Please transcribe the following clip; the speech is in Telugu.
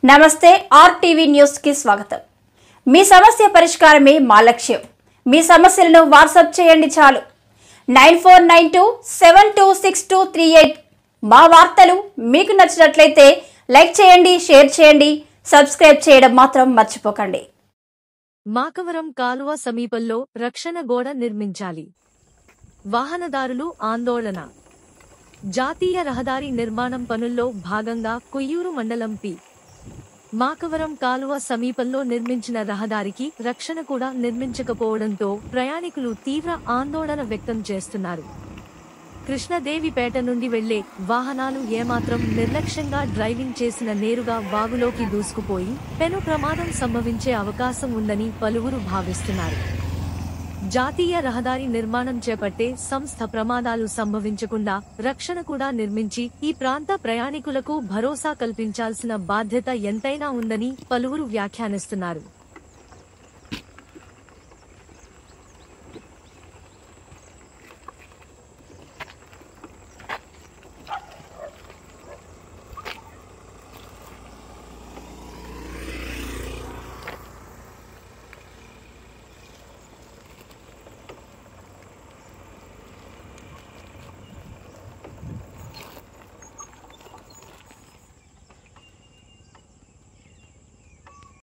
నమస్తే ఆర్టీవీ న్యూస్ కి స్వాగతం। మీ సమస్య పరిష్కారమే మా లక్ష్యం। మీ సమస్యలను వాట్సాప్ చేయండి చాలు 9492726238। మా వార్తలు మీకు నచ్చినట్లయితే లైక్ చేయండి, షేర్ చేయండి, సబ్స్క్రైబ్ చేయడం మాత్రం మర్చిపోకండి। మాకవరం కాలువ సమీపంలో రక్షణ గోడ నిర్మించాలి। వాహనదారులు ఆందోళన। జాతీయ రహదారి నిర్మాణం పనుల్లో భాగంగా కొయ్యూరు మండలం పి మాకవరం కాలువ సమీపంలో నిర్మించిన రహదారికి రక్షణ కూడా నిర్మించకపోవడంతో ప్రయాణికులు తీవ్ర ఆందోళన వ్యక్తం చేస్తున్నారు। కృష్ణదేవిపేట నుండి వెళ్లే వాహనాలు ఏమాత్రం నిర్లక్ష్యంగా డ్రైవింగ్ చేసిన నేరుగా వాగులోకి దూసుకుపోయి పెను ప్రమాదం సంభవించే అవకాశం ఉందని పలువురు భావిస్తున్నారు। జాతీయ రహదారి నిర్మాణం చేపట్టే సంస్థ ప్రమాదాలు సంభవించకుండా రక్షణ కూడా నిర్మించి ఈ ప్రాంత ప్రయాణికులకు భరోసా కల్పించాల్సిన బాధ్యత ఎంతైనా ఉందని పలువురు వ్యాఖ్యానిస్తున్నారు।